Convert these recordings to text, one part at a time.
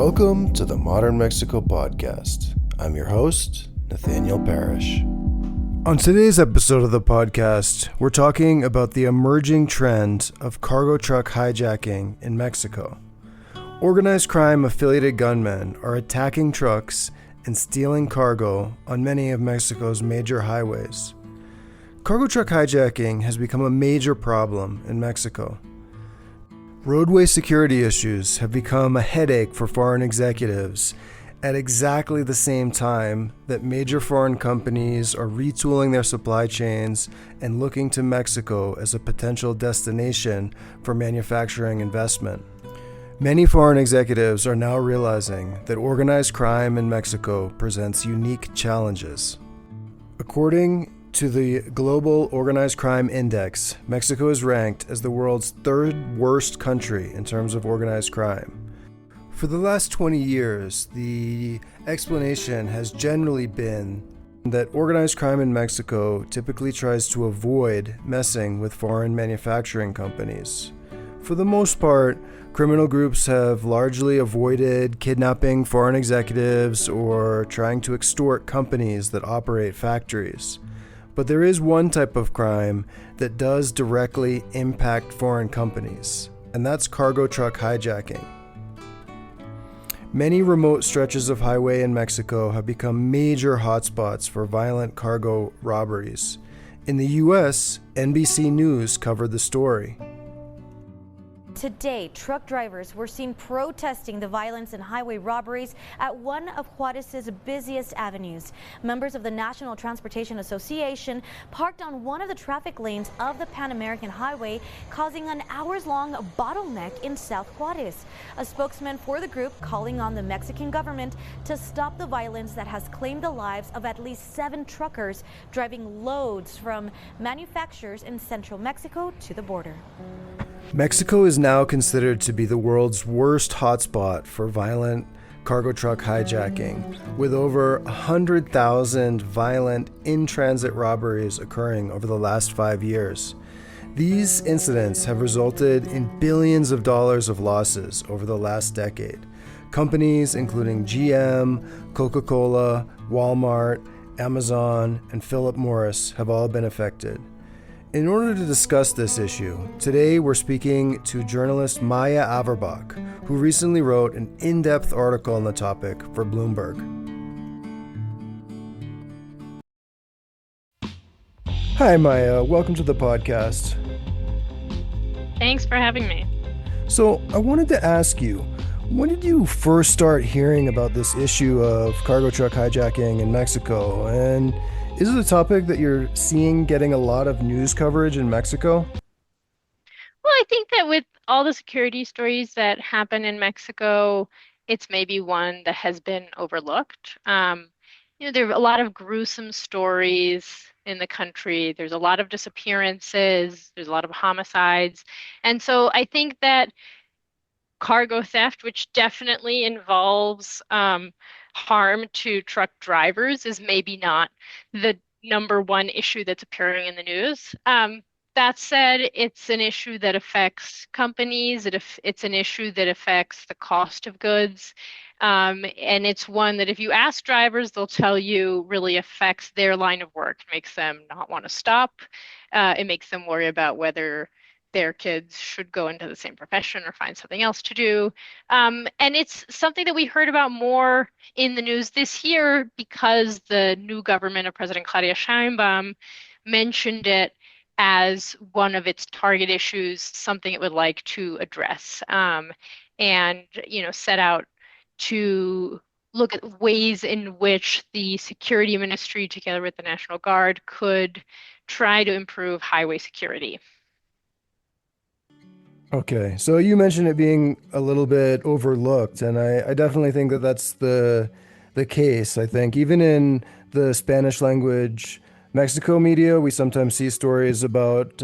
Welcome to the Modern Mexico Podcast. I'm your host, Nathaniel Parish. On today's episode of the podcast, we're talking about the emerging trend of cargo truck hijacking in Mexico. Organized crime affiliated gunmen are attacking trucks and stealing cargo on many of Mexico's major highways. Cargo truck hijacking has become a major problem in Mexico. Roadway security issues have become a headache for foreign executives at exactly the same time that major foreign companies are retooling their supply chains and looking to Mexico as a potential destination for manufacturing investment. Many foreign executives are now realizing that organized crime in Mexico presents unique challenges. According to the Global Organized Crime Index, Mexico is ranked as the world's third worst country in terms of organized crime. For the last 20 years, the explanation has generally been that organized crime in Mexico typically tries to avoid messing with foreign manufacturing companies. For the most part, criminal groups have largely avoided kidnapping foreign executives or trying to extort companies that operate factories. But there is one type of crime that does directly impact foreign companies, and that's cargo truck hijacking. Many remote stretches of highway in Mexico have become major hotspots for violent cargo robberies. In the US, NBC News covered the story. Today, truck drivers were seen protesting the violence and highway robberies at one of Juarez's busiest avenues. Members of the National Transportation Association parked on one of the traffic lanes of the Pan American Highway, causing an hours-long bottleneck in South Juarez. A spokesman for the group calling on the Mexican government to stop the violence that has claimed the lives of at least 7 truckers driving loads from manufacturers in central Mexico to the border. Mexico is now considered to be the world's worst hotspot for violent cargo truck hijacking, with over 100,000 violent in-transit robberies occurring over the last 5 years. These incidents have resulted in billions of dollars of losses over the last decade. Companies including GM, Coca-Cola, Walmart, Amazon, and Philip Morris have all been affected. In order to discuss this issue, today we're speaking to journalist Maya Averbuch, who recently wrote an in-depth article on the topic for Bloomberg. Hi Maya, welcome to the podcast. Thanks for having me. So I wanted to ask you, when did you first start hearing about this issue of cargo truck hijacking in Mexico? And is it a topic that you're seeing getting a lot of news coverage in Mexico? Well, I think that with all the security stories that happen in Mexico, it's maybe one that has been overlooked. There are a lot of gruesome stories in the country. There's a lot of disappearances. There's a lot of homicides. And so I think that cargo theft, which definitely involves harm to truck drivers, is maybe not the number one issue that's appearing in the news. That said, it's an issue that affects companies. It's an issue that affects the cost of goods. And it's one that if you ask drivers, they'll tell you really affects their line of work, makes them not want to stop. It makes them worry about whether their kids should go into the same profession or find something else to do. And it's something that we heard about more in the news this year because the new government of President Claudia Sheinbaum mentioned it as one of its target issues, something it would like to address, and set out to look at ways in which the security ministry, together with the National Guard, could try to improve highway security. Okay, so you mentioned it being a little bit overlooked, and I definitely think that that's the case. I think even in the Spanish language Mexico media, we sometimes see stories about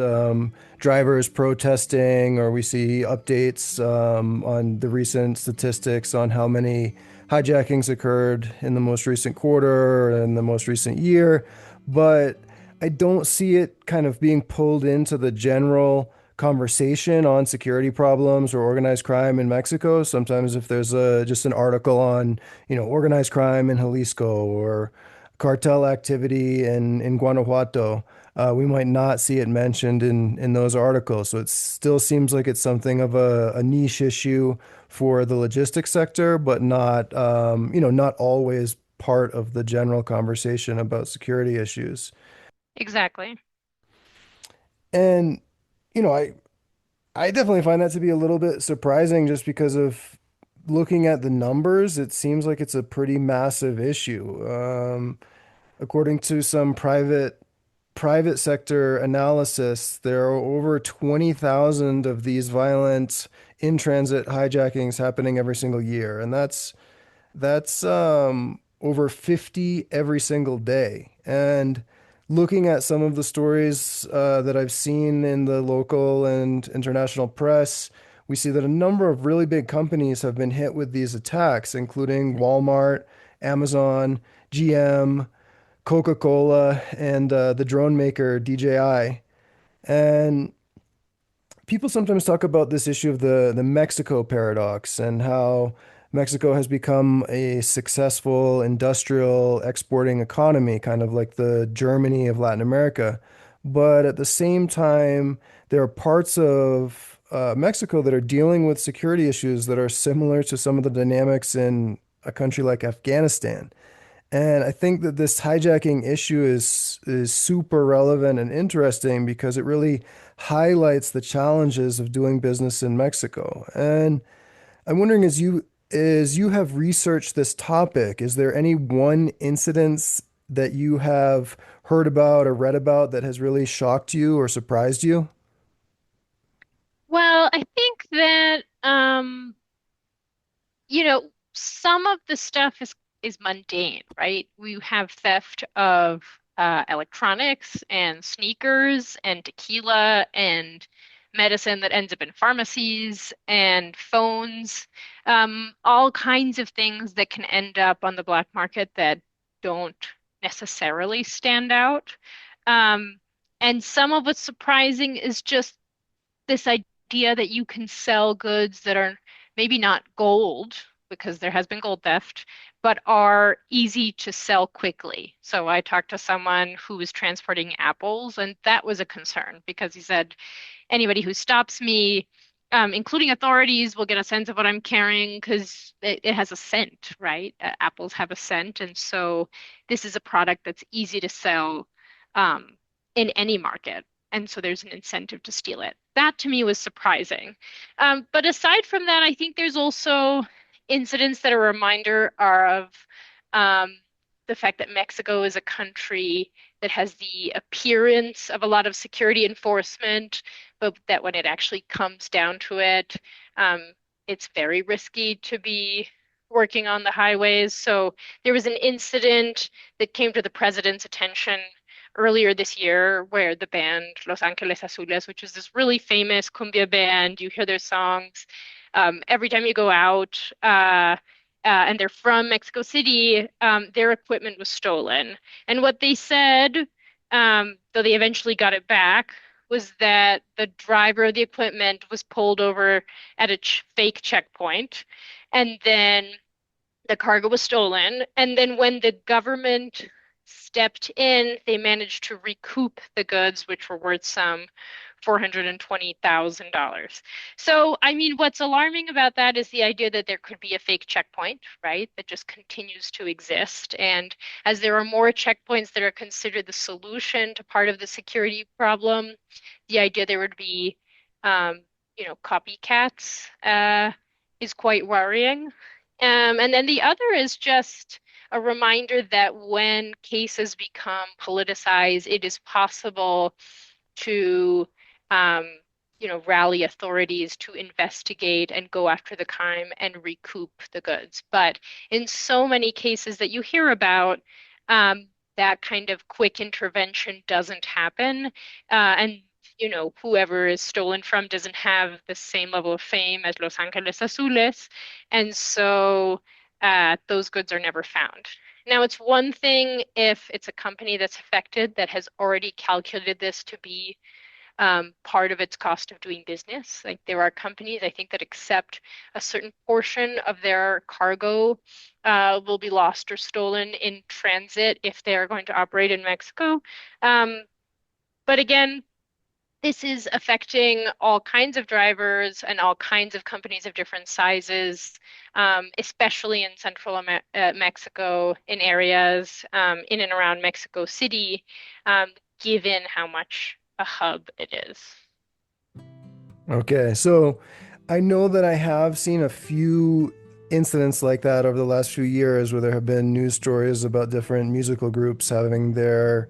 drivers protesting, or we see updates on the recent statistics on how many hijackings occurred in the most recent quarter or in the most recent year, but I don't see it kind of being pulled into the general conversation on security problems or organized crime in Mexico. Sometimes if there's just an article on, organized crime in Jalisco or cartel activity in Guanajuato, we might not see it mentioned in those articles. So it still seems like it's something of a niche issue for the logistics sector, but not, not always part of the general conversation about security issues. Exactly. And, you know, I definitely find that to be a little bit surprising just because of looking at the numbers, it seems like it's a pretty massive issue. According to some private sector analysis, there are over 20,000 of these violent in-transit hijackings happening every single year, and that's over 50 every single day. And looking at some of the stories that I've seen in the local and international press, we see that a number of really big companies have been hit with these attacks, including Walmart, Amazon, GM, Coca-Cola, and the drone maker DJI. And people sometimes talk about this issue of the Mexico paradox and how Mexico has become a successful industrial exporting economy, kind of like the Germany of Latin America. But at the same time, there are parts of Mexico that are dealing with security issues that are similar to some of the dynamics in a country like Afghanistan. And I think that this hijacking issue is super relevant and interesting because it really highlights the challenges of doing business in Mexico. And I'm wondering, as you have researched this topic, is there any one incident that you have heard about or read about that has really shocked you or surprised you? Well, I think that some of the stuff is mundane, right? We have theft of electronics and sneakers and tequila and medicine that ends up in pharmacies and phones, all kinds of things that can end up on the black market that don't necessarily stand out. Um, and some of what's surprising is just this idea that you can sell goods that are maybe not gold, because there has been gold theft, but are easy to sell quickly. So I talked to someone who was transporting apples, and that was a concern because he said, anybody who stops me, including authorities, will get a sense of what I'm carrying because it has a scent, right? Apples have a scent. And so this is a product that's easy to sell um, in any market. And so there's an incentive to steal it. That to me was surprising. But aside from that, I think there's also incidents that are a reminder of um, the fact that Mexico is a country that has the appearance of a lot of security enforcement, but that when it actually comes down to it, um, it's very risky to be working on the highways. So there was an incident that came to the president's attention earlier this year where the band Los Angeles Azules, which is this really famous cumbia band, you hear their songs every time you go out, and they're from Mexico City, their equipment was stolen. And what they said, though they eventually got it back, was that the driver of the equipment was pulled over at a ch fake checkpoint, and then the cargo was stolen. And then when the government stepped in, they managed to recoup the goods, which were worth some $420,000. So, I mean, what's alarming about that is the idea that there could be a fake checkpoint, right? That just continues to exist. And as there are more checkpoints that are considered the solution to part of the security problem, the idea there would be, um, copycats, is quite worrying. And then the other is just a reminder that when cases become politicized, it is possible to, um, rally authorities to investigate and go after the crime and recoup the goods. But in so many cases that you hear about, that kind of quick intervention doesn't happen. And whoever is stolen from doesn't have the same level of fame as Los Angeles Azules. And so those goods are never found. Now, it's one thing if it's a company that's affected that has already calculated this to be part of its cost of doing business. Like there are companies, I think, that accept a certain portion of their cargo will be lost or stolen in transit if they are going to operate in Mexico. Um, but again, this is affecting all kinds of drivers and all kinds of companies of different sizes, especially in central Mexico, in areas in and around Mexico City, given how much a hub it is. Okay, so I know that I have seen a few incidents like that over the last few years where there have been news stories about different musical groups having their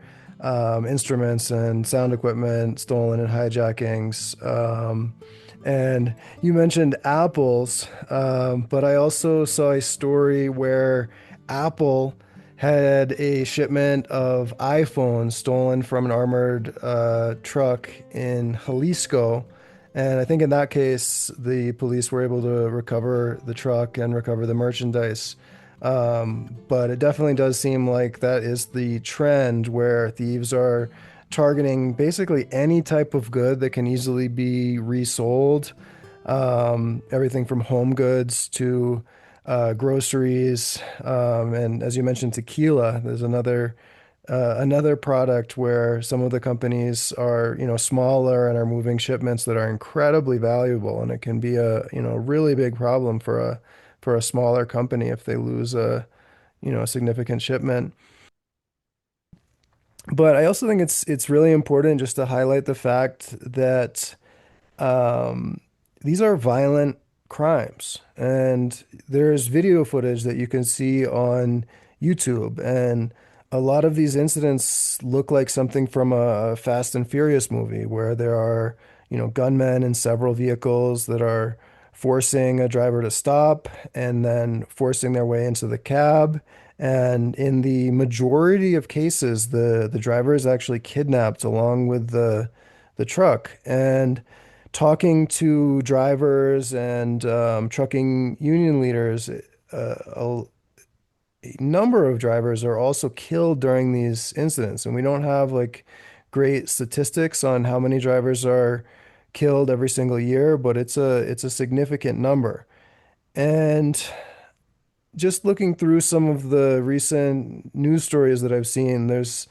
instruments and sound equipment stolen in hijackings. And you mentioned Apple's, but I also saw a story where Apple had a shipment of iPhones stolen from an armored truck in Jalisco. And I think in that case, the police were able to recover the truck and recover the merchandise. But it definitely does seem like that is the trend where thieves are targeting basically any type of good that can easily be resold. Everything from home goods to groceries. And as you mentioned, tequila, there's another product where some of the companies are, smaller and are moving shipments that are incredibly valuable, and it can be a, really big problem for a smaller company if they lose a significant shipment. But I also think it's really important just to highlight the fact that um, these are violent crimes, and there's video footage that you can see on YouTube, and a lot of these incidents look like something from a Fast and Furious movie where there are, gunmen in several vehicles that are forcing a driver to stop and then forcing their way into the cab. And in the majority of cases, the driver is actually kidnapped along with the truck. And talking to drivers and trucking union leaders, a number of drivers are also killed during these incidents. And we don't have like great statistics on how many drivers are killed every single year, but it's a significant number. And just looking through some of the recent news stories that I've seen, there's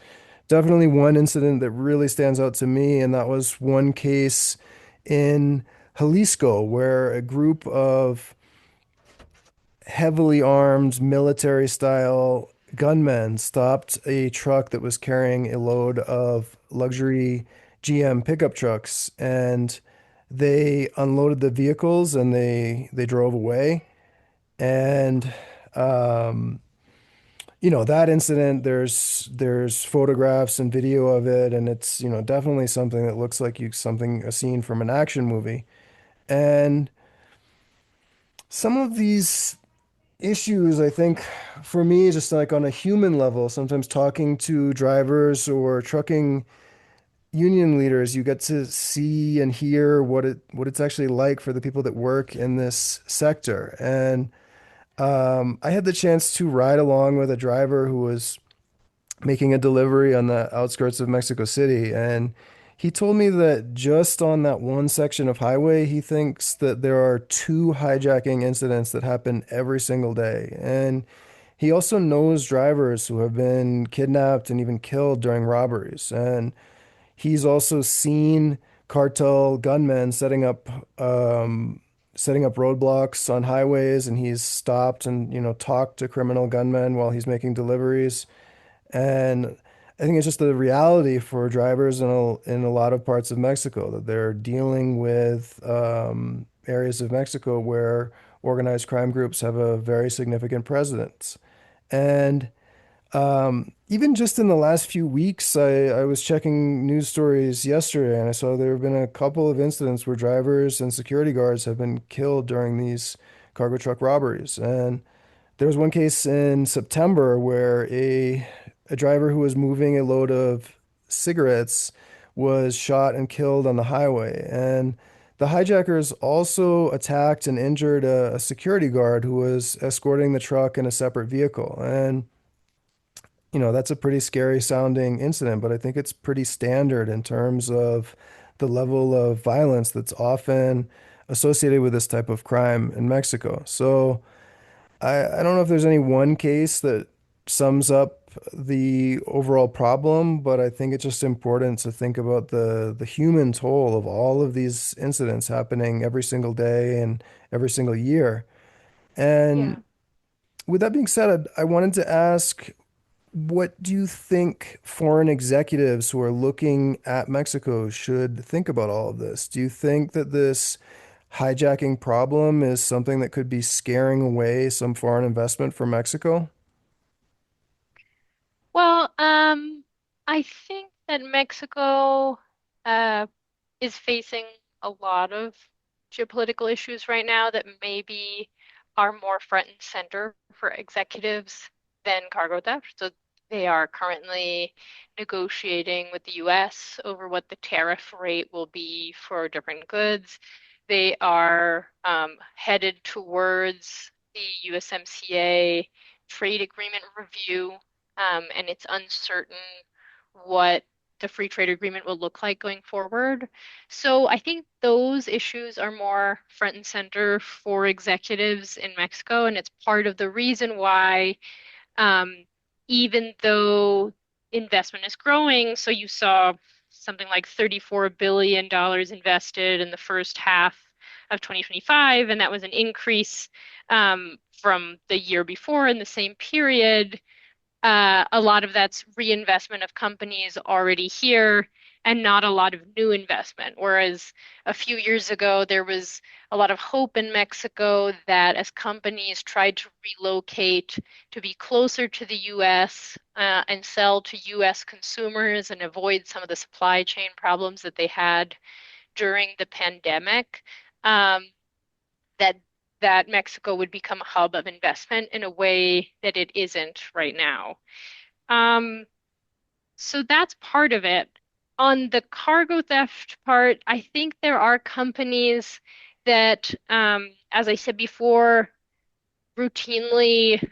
definitely one incident that really stands out to me, and that was one case in Jalisco where a group of heavily armed military style gunmen stopped a truck that was carrying a load of luxury GM pickup trucks, and they unloaded the vehicles and they drove away. And um, that incident, there's photographs and video of it, and it's, definitely something that looks like a scene from an action movie. And some of these issues, I think, for me, just like on a human level, sometimes talking to drivers or trucking union leaders, you get to see and hear what it's actually like for the people that work in this sector. And I had the chance to ride along with a driver who was making a delivery on the outskirts of Mexico City. And he told me that just on that one section of highway, he thinks that there are two hijacking incidents that happen every single day. And he also knows drivers who have been kidnapped and even killed during robberies. And he's also seen cartel gunmen setting up roadblocks on highways, and he's stopped and, talked to criminal gunmen while he's making deliveries. And I think it's just the reality for drivers in a lot of parts of Mexico that they're dealing with areas of Mexico where organized crime groups have a very significant presence. And even just in the last few weeks, I was checking news stories yesterday, and I saw there have been a couple of incidents where drivers and security guards have been killed during these cargo truck robberies. And there was one case in September where a driver who was moving a load of cigarettes was shot and killed on the highway. And the hijackers also attacked and injured a security guard who was escorting the truck in a separate vehicle. And, that's a pretty scary sounding incident, but I think it's pretty standard in terms of the level of violence that's often associated with this type of crime in Mexico. So I don't know if there's any one case that sums up the overall problem, but I think it's just important to think about the human toll of all of these incidents happening every single day and every single year. Yeah. And with that being said, I wanted to ask, what do you think foreign executives who are looking at Mexico should think about all of this? Do you think that this hijacking problem is something that could be scaring away some foreign investment from Mexico? Well, I think that Mexico uh, is facing a lot of geopolitical issues right now that maybe are more front and center for executives than cargo theft. So they are currently negotiating with the US over what the tariff rate will be for different goods. They are headed towards the USMCA trade agreement review, and it's uncertain what the free trade agreement will look like going forward. So I think those issues are more front and center for executives in Mexico, and it's part of the reason why, um, even though investment is growing, so you saw something like $34 billion invested in the first half of 2025, and that was an increase from the year before in the same period. A lot of that's reinvestment of companies already here and not a lot of new investment. Whereas a few years ago, there was a lot of hope in Mexico that as companies tried to relocate to be closer to the US and sell to US consumers and avoid some of the supply chain problems that they had during the pandemic, um, that that Mexico would become a hub of investment in a way that it isn't right now. Um, so that's part of it. On the cargo theft part, I think there are companies that, as I said before, routinely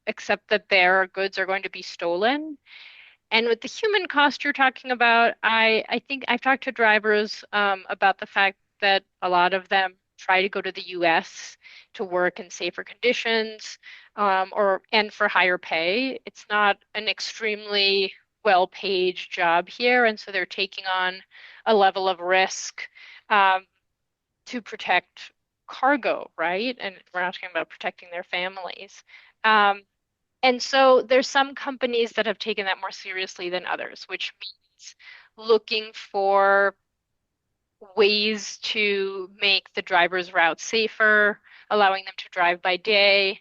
accept that their goods are going to be stolen. And with the human cost you're talking about, I think I've talked to drivers about the fact that a lot of them try to go to the US to work in safer conditions, or and for higher pay. It's not an extremely well-paid job here, and so they're taking on a level of risk um, to protect cargo, right? And we're not talking about protecting their families. Um, and so there's some companies that have taken that more seriously than others, which means looking for ways to make the driver's route safer, allowing them to drive by day,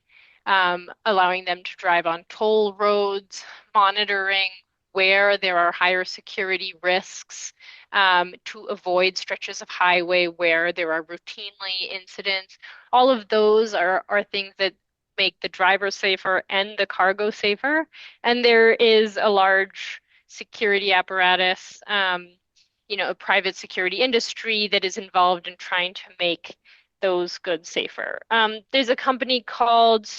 allowing them to drive on toll roads, monitoring where there are higher security risks, to avoid stretches of highway where there are routinely incidents. All of those are things that make the driver safer and the cargo safer. And there is a large security apparatus, a private security industry that is involved in trying to make those goods safer. There's a company called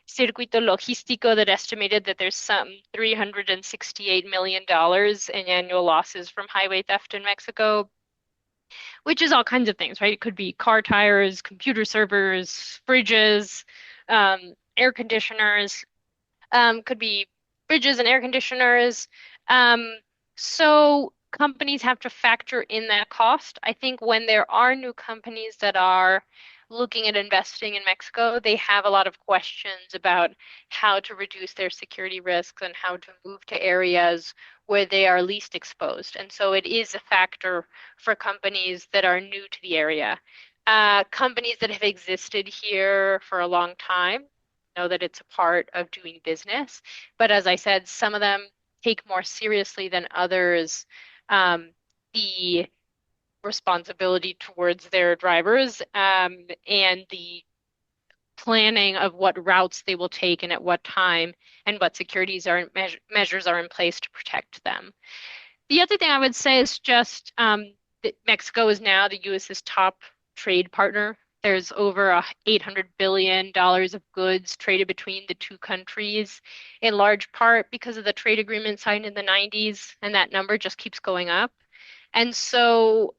Circuito Logístico that estimated that there's some $368 million in annual losses from highway theft in Mexico, which is all kinds of things, right? It could be car tires, computer servers, fridges, air conditioners, could be fridges and air conditioners. Um, so companies have to factor in that cost. I think when there are new companies that are looking at investing in Mexico, they have a lot of questions about how to reduce their security risks and how to move to areas where they are least exposed. And so it is a factor for companies that are new to the area. Companies that have existed here for a long time know that it's a part of doing business. But as I said, some of them take more seriously than others the responsibility towards their drivers, and the planning of what routes they will take and at what time and what measures are in place to protect them. The other thing I would say is just that Mexico is now the US's top trade partner. There's over $800 billion of goods traded between the two countries, in large part because of the trade agreement signed in the 90s, and that number just keeps going up. And so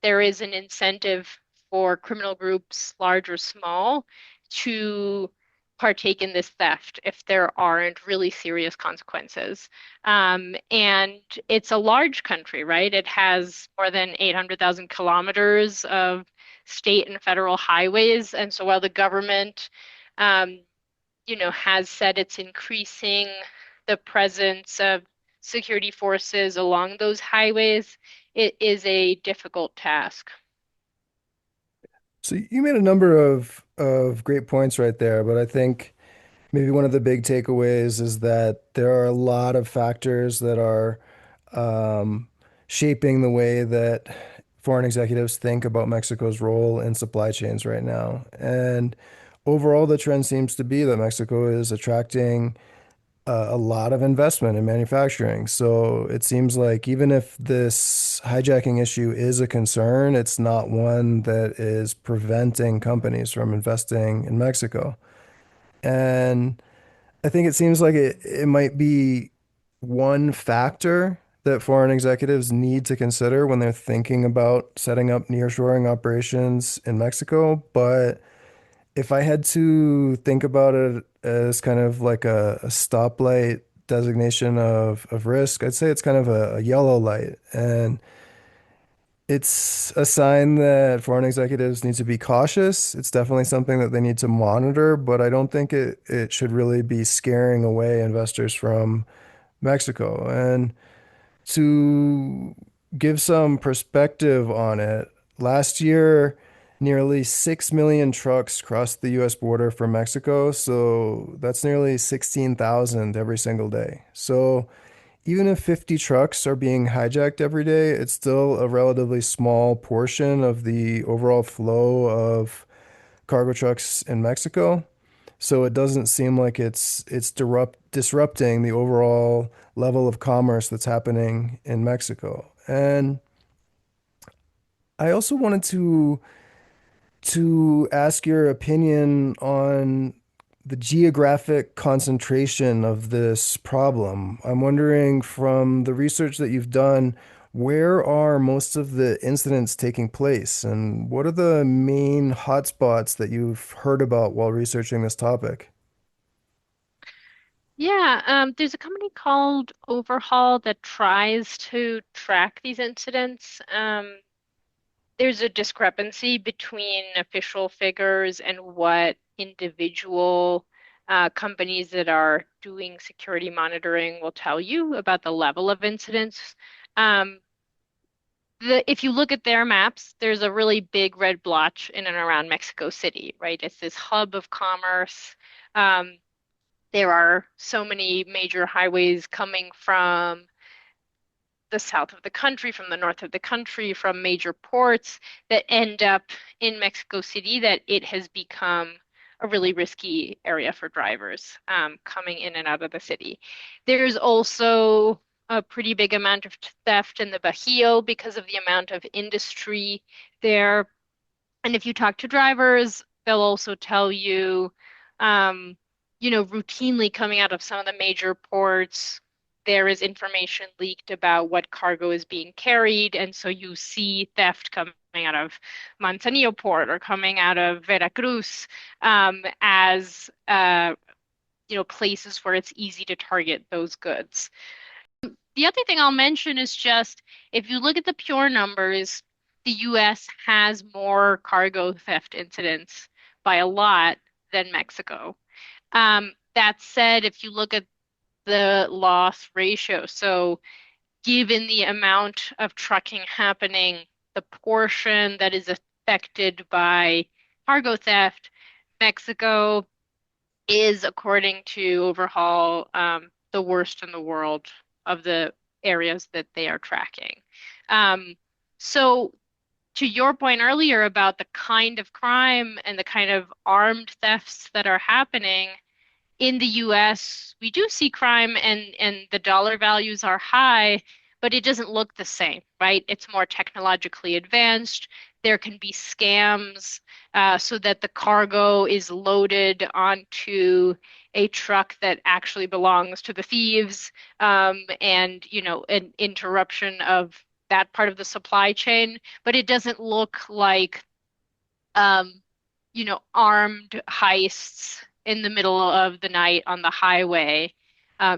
there is an incentive for criminal groups, large or small, to partake in this theft if there aren't really serious consequences. And it's a large country, right? It has more than 800,000 kilometers of state and federal highways. And so while the government, um, has said it's increasing the presence of security forces along those highways, it is a difficult task. So you made a number of great points right there, but I think maybe one of the big takeaways is that there are a lot of factors that are um, shaping the way that foreign executives think about Mexico's role in supply chains right now. And overall, the trend seems to be that Mexico is attracting a lot of investment in manufacturing. So it seems like even if this hijacking issue is a concern, it's not one that is preventing companies from investing in Mexico. And I think it seems like it might be one factor that foreign executives need to consider when they're thinking about setting up nearshoring operations in Mexico. But if I had to think about it as kind of like a stoplight designation of risk, I'd say it's kind of a yellow light. And it's a sign that foreign executives need to be cautious. It's definitely something that they need to monitor, but I don't think it should really be scaring away investors from Mexico. And to give some perspective on it, last year, nearly 6 million trucks crossed the US border from Mexico. So that's nearly 16,000 every single day. So even if 50 trucks are being hijacked every day, it's still a relatively small portion of the overall flow of cargo trucks in Mexico. So it doesn't seem like it's disrupting the overall level of commerce that's happening in Mexico. And I also wanted to ask your opinion on the geographic concentration of this problem. I'm wondering from the research that you've done, where are most of the incidents taking place, and what are the main hotspots that you've heard about while researching this topic? Yeah, there's a company called Overhaul that tries to track these incidents. There's a discrepancy between official figures and what individual companies that are doing security monitoring will tell you about the level of incidents. Um, if you look at their maps, there's a really big red blotch in and around Mexico City, right? It's this hub of commerce. Um, there are so many major highways coming from the south of the country, from the north of the country, from major ports that end up in Mexico City, that it has become a really risky area for drivers coming in and out of the city. There's also a pretty big amount of theft in the Bajío because of the amount of industry there. And if you talk to drivers, they'll also tell you, um, routinely coming out of some of the major ports, there is information leaked about what cargo is being carried. And so you see theft coming out of Manzanillo port or coming out of Veracruz as, places where it's easy to target those goods. The other thing I'll mention is just if you look at the pure numbers, the US has more cargo theft incidents by a lot than Mexico. That said, if you look at the loss ratio, so given the amount of trucking happening, the portion that is affected by cargo theft, Mexico is, according to Overhaul, the worst in the world of the areas that they are tracking. Um, so, to your point earlier about the kind of crime and the kind of armed thefts that are happening, in the US, we do see crime and the dollar values are high, but it doesn't look the same, right? It's more technologically advanced. There can be scams so that the cargo is loaded onto a truck that actually belongs to the thieves, and an interruption of that part of the supply chain, but it doesn't look like um, armed heists in the middle of the night on the highway,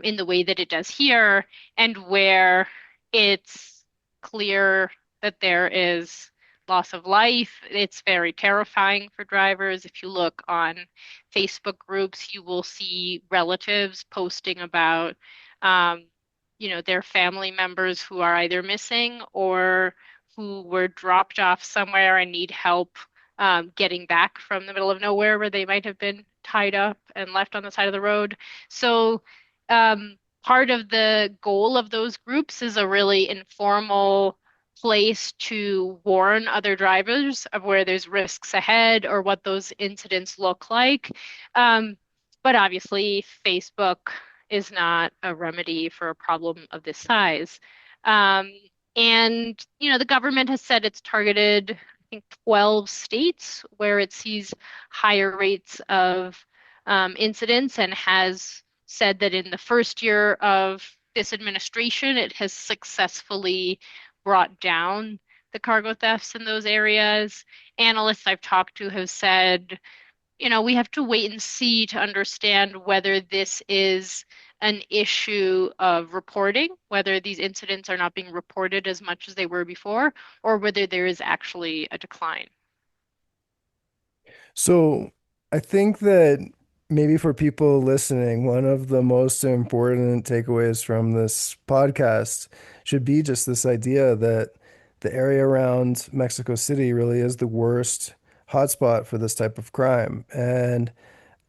in the way that it does here, and where it's clear that there is loss of life. It's very terrifying for drivers. If you look on Facebook groups, you will see relatives posting about, um, their family members who are either missing or who were dropped off somewhere and need help getting back from the middle of nowhere where they might have been tied up and left on the side of the road. So, part of the goal of those groups is a really informal place to warn other drivers of where there's risks ahead or what those incidents look like. Um, but obviously, Facebook is not a remedy for a problem of this size. Um, and, the government has said it's targeted, I think, 12 states where it sees higher rates of incidents, and has said that in the first year of this administration, it has successfully brought down the cargo thefts in those areas. Analysts I've talked to have said, we have to wait and see to understand whether this is an issue of reporting, whether these incidents are not being reported as much as they were before, or whether there is actually a decline. So I think that maybe for people listening, one of the most important takeaways from this podcast should be just this idea that the area around Mexico City really is the worst hotspot for this type of crime. And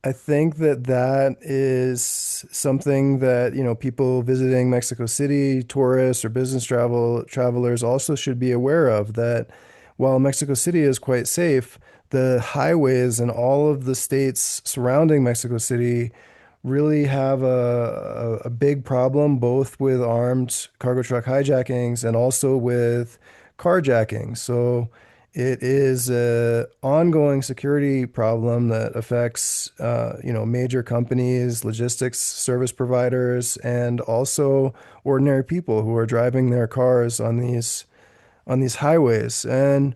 I think that that is something that, people visiting Mexico City, tourists or business travelers also should be aware of, that while Mexico City is quite safe, the highways in all of the states surrounding Mexico City really have a big problem, both with armed cargo truck hijackings and also with carjacking. So it is a ongoing security problem that affects, major companies, logistics service providers, and also ordinary people who are driving their cars on these highways. And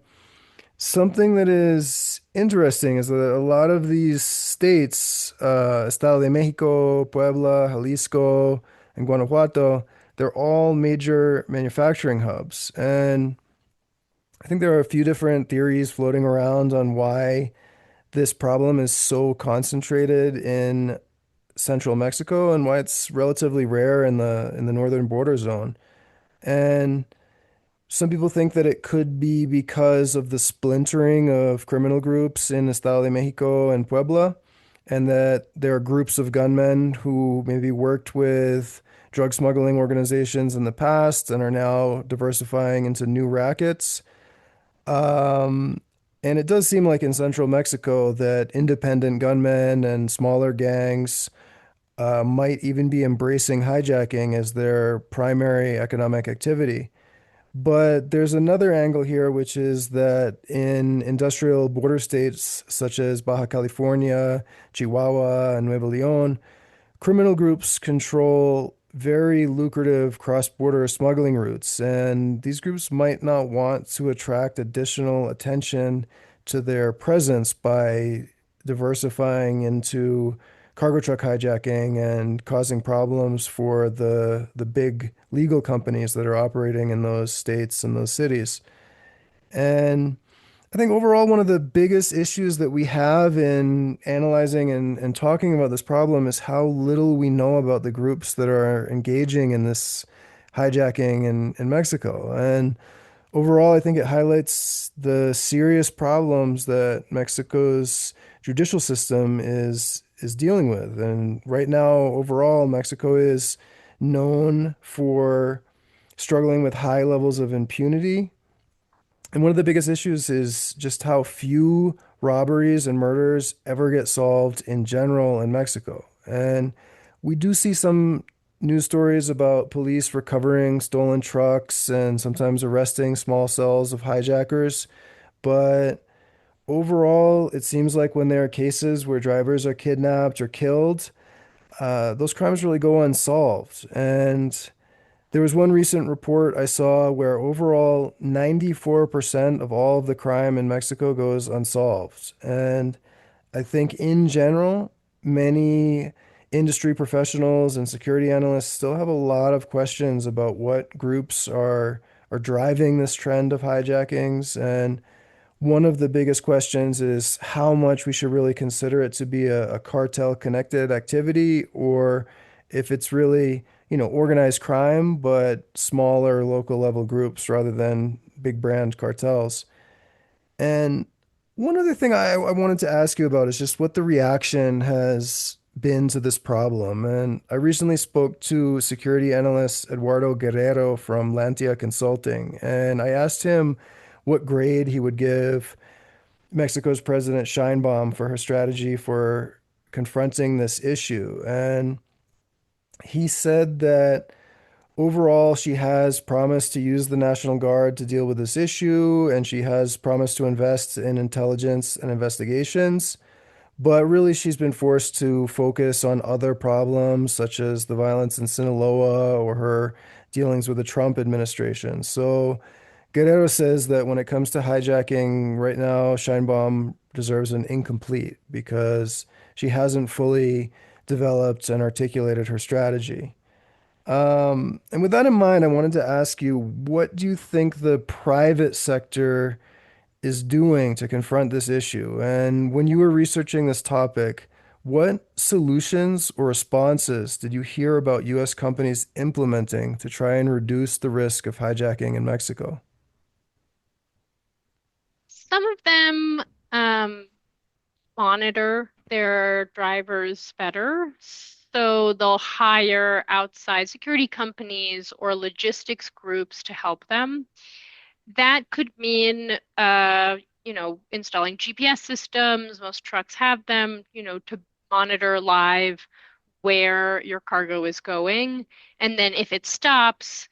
something that is interesting is that a lot of these states, Estado de Mexico, Puebla, Jalisco, and Guanajuato, they're all major manufacturing hubs. And I think there are a few different theories floating around on why this problem is so concentrated in central Mexico and why it's relatively rare in the northern border zone. And some people think that it could be because of the splintering of criminal groups in Estado de Mexico and Puebla, and that there are groups of gunmen who maybe worked with drug smuggling organizations in the past and are now diversifying into new rackets. Um, and it does seem like in central Mexico that independent gunmen and smaller gangs might even be embracing hijacking as their primary economic activity. But there's another angle here, which is that in industrial border states such as Baja California, Chihuahua, and Nuevo León, criminal groups control very lucrative cross-border smuggling routes, and these groups might not want to attract additional attention to their presence by diversifying into cargo truck hijacking and causing problems for the big legal companies that are operating in those states and those cities. And I think overall, one of the biggest issues that we have in analyzing and talking about this problem is how little we know about the groups that are engaging in this hijacking in Mexico. And overall, I think it highlights the serious problems that Mexico's judicial system is dealing with. And right now, overall, Mexico is known for struggling with high levels of impunity, and one of the biggest issues is just how few robberies and murders ever get solved in general in Mexico. And we do see some news stories about police recovering stolen trucks and sometimes arresting small cells of hijackers. But overall, it seems like when there are cases where drivers are kidnapped or killed, those crimes really go unsolved. And There was one recent report I saw where overall 94% of all of the crime in Mexico goes unsolved. And I think in general, many industry professionals and security analysts still have a lot of questions about what groups are driving this trend of hijackings. And one of the biggest questions is how much we should really consider it to be a cartel connected activity, or if it's really, organized crime, but smaller local level groups rather than big brand cartels. And one other thing I wanted to ask you about is just what the reaction has been to this problem. And I recently spoke to security analyst Eduardo Guerrero from Lantia Consulting, and I asked him what grade he would give Mexico's President Sheinbaum for her strategy for confronting this issue. And he said that overall, she has promised to use the National Guard to deal with this issue, and she has promised to invest in intelligence and investigations. But really, she's been forced to focus on other problems, such as the violence in Sinaloa or her dealings with the Trump administration. So Guerrero says that when it comes to hijacking right now, Scheinbaum deserves an incomplete because she hasn't fully developed and articulated her strategy. And with that in mind, I wanted to ask you, what do you think the private sector is doing to confront this issue? And when you were researching this topic, what solutions or responses did you hear about US companies implementing to try and reduce the risk of hijacking in Mexico? Some of them monitor their drivers better. So they'll hire outside security companies or logistics groups to help them. That could mean, installing GPS systems. Most trucks have them, to monitor live where your cargo is going. And then if it stops,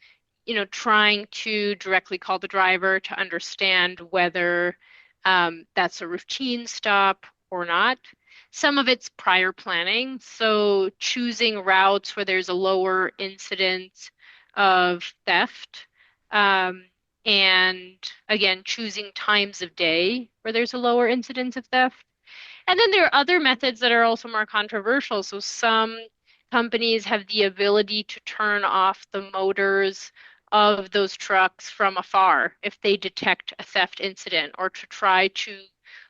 trying to directly call the driver to understand whether that's a routine stop or not. Some of it's prior planning, so choosing routes where there's a lower incidence of theft. Um, and again, choosing times of day where there's a lower incidence of theft. And then there are other methods that are also more controversial. So some companies have the ability to turn off the motors of those trucks from afar if they detect a theft incident, or to try to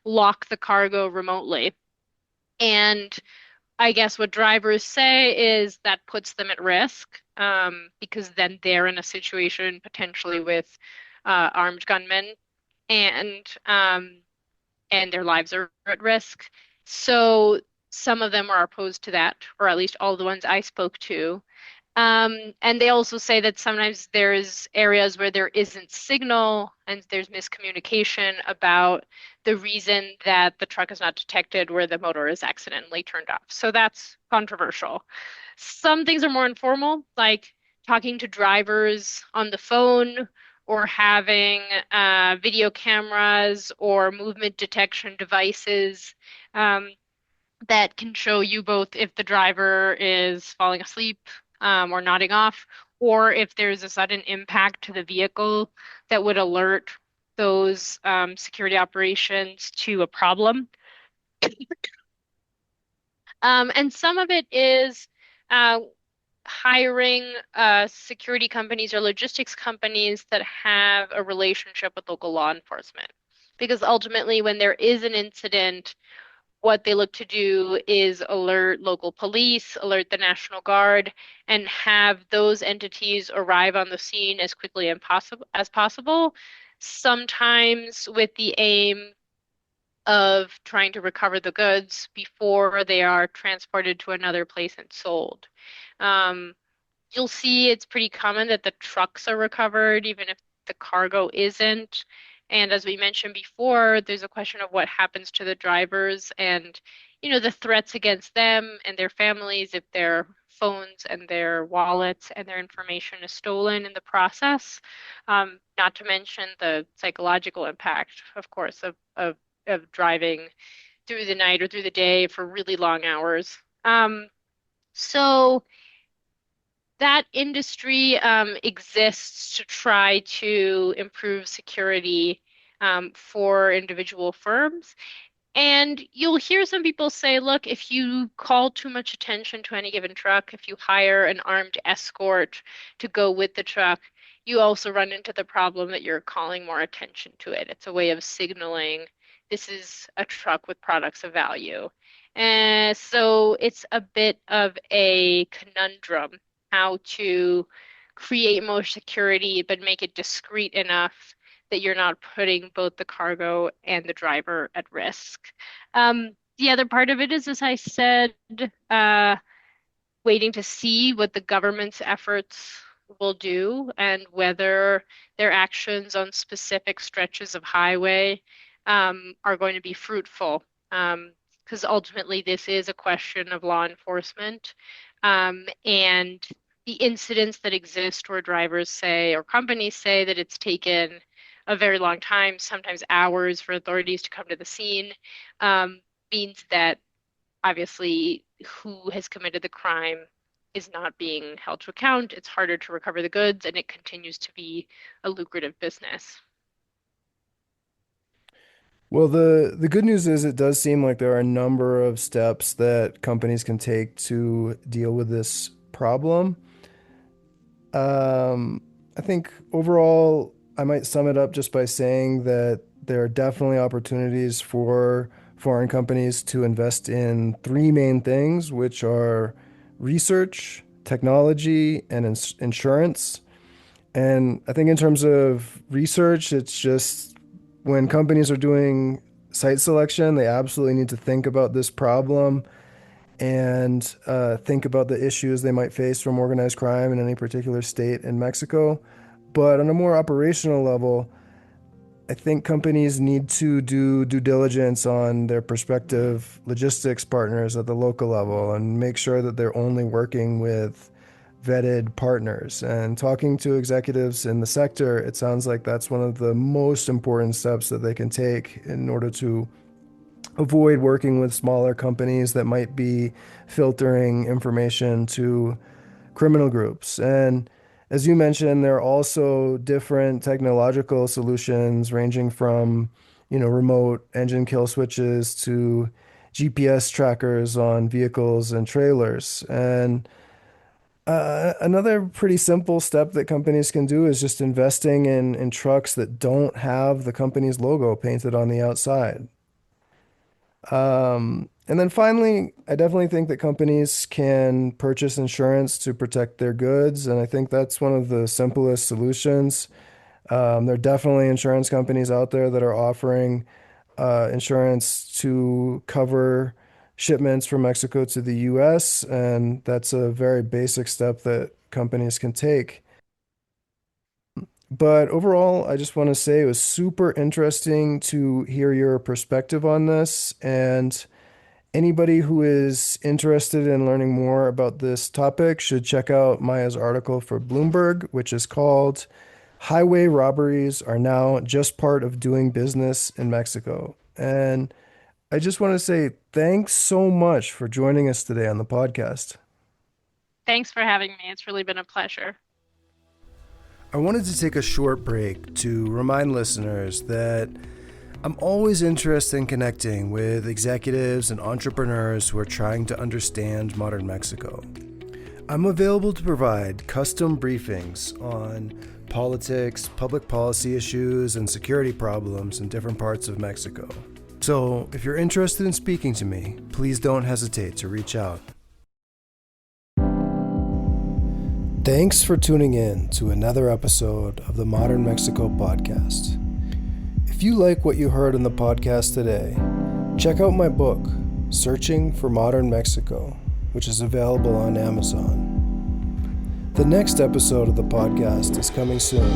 lock the cargo remotely. And I guess what drivers say is that puts them at risk, because then they're in a situation potentially with armed gunmen, and their lives are at risk. So some of them are opposed to that, or at least all the ones I spoke to. And they also say that sometimes there's areas where there isn't signal and there's miscommunication about the reason that the truck is not detected where the motor is accidentally turned off. So that's controversial. Some things are more informal, like talking to drivers on the phone, or having video cameras or movement detection devices that can show you both if the driver is falling asleep, or nodding off, or if there's a sudden impact to the vehicle that would alert those security operations to a problem. And some of it is uh, hiring security companies or logistics companies that have a relationship with local law enforcement. Because ultimately, when there is an incident, what they look to do is alert local police, alert the National Guard, and have those entities arrive on the scene as quickly as possible, sometimes with the aim of trying to recover the goods before they are transported to another place and sold. Um, you'll see it's pretty common that the trucks are recovered, even if the cargo isn't. And as we mentioned before, there's a question of what happens to the drivers and, the threats against them and their families if their phones and their wallets and their information is stolen in the process. Not to mention the psychological impact, of course, of driving through the night or through the day for really long hours. So that industry exists to try to improve security for individual firms. And you'll hear some people say, look, if you call too much attention to any given truck, if you hire an armed escort to go with the truck, you also run into the problem that you're calling more attention to it. It's a way of signaling this is a truck with products of value. And so it's a bit of a conundrum how to create more security, but make it discreet enough that you're not putting both the cargo and the driver at risk. The other part of it is, as I said, uh, waiting to see what the government's efforts will do and whether their actions on specific stretches of highway are going to be fruitful. Because ultimately, this is a question of law enforcement. And the incidents that exist where drivers say or companies say that it's taken a very long time, sometimes hours, for authorities to come to the scene, means that obviously who has committed the crime is not being held to account. It's harder to recover the goods, and it continues to be a lucrative business. Well, the good news is it does seem like there are a number of steps that companies can take to deal with this problem. I think overall, I might sum it up just by saying that there are definitely opportunities for foreign companies to invest in three main things, which are research, technology, and insurance. And I think in terms of research, it's just when companies are doing site selection, they absolutely need to think about this problem and think about the issues they might face from organized crime in any particular state in Mexico. But on a more operational level, I think companies need to do due diligence on their prospective logistics partners at the local level and make sure that they're only working with vetted partners. And talking to executives in the sector, it sounds like that's one of the most important steps that they can take in order to avoid working with smaller companies that might be filtering information to criminal groups. And as you mentioned, there are also different technological solutions ranging from, remote engine kill switches to GPS trackers on vehicles and trailers. And another pretty simple step that companies can do is just investing in trucks that don't have the company's logo painted on the outside. And then finally, I definitely think that companies can purchase insurance to protect their goods, and I think that's one of the simplest solutions. There are definitely insurance companies out there that are offering insurance to cover shipments from Mexico to the US, and that's a very basic step that companies can take. But overall, I just want to say it was super interesting to hear your perspective on this. And anybody who is interested in learning more about this topic should check out Maya's article for Bloomberg, which is called Highway Robberies Are Now Just Part of Doing Business in Mexico. And I just want to say thanks so much for joining us today on the podcast. Thanks for having me. It's really been a pleasure. I wanted to take a short break to remind listeners that I'm always interested in connecting with executives and entrepreneurs who are trying to understand modern Mexico. I'm available to provide custom briefings on politics, public policy issues, and security problems in different parts of Mexico. So if you're interested in speaking to me, please don't hesitate to reach out. Thanks for tuning in to another episode of the Modern Mexico podcast. If you like what you heard on the podcast today, check out my book, Searching for Modern Mexico, which is available on Amazon. The next episode of the podcast is coming soon.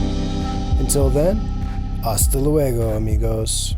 Until then, hasta luego, amigos.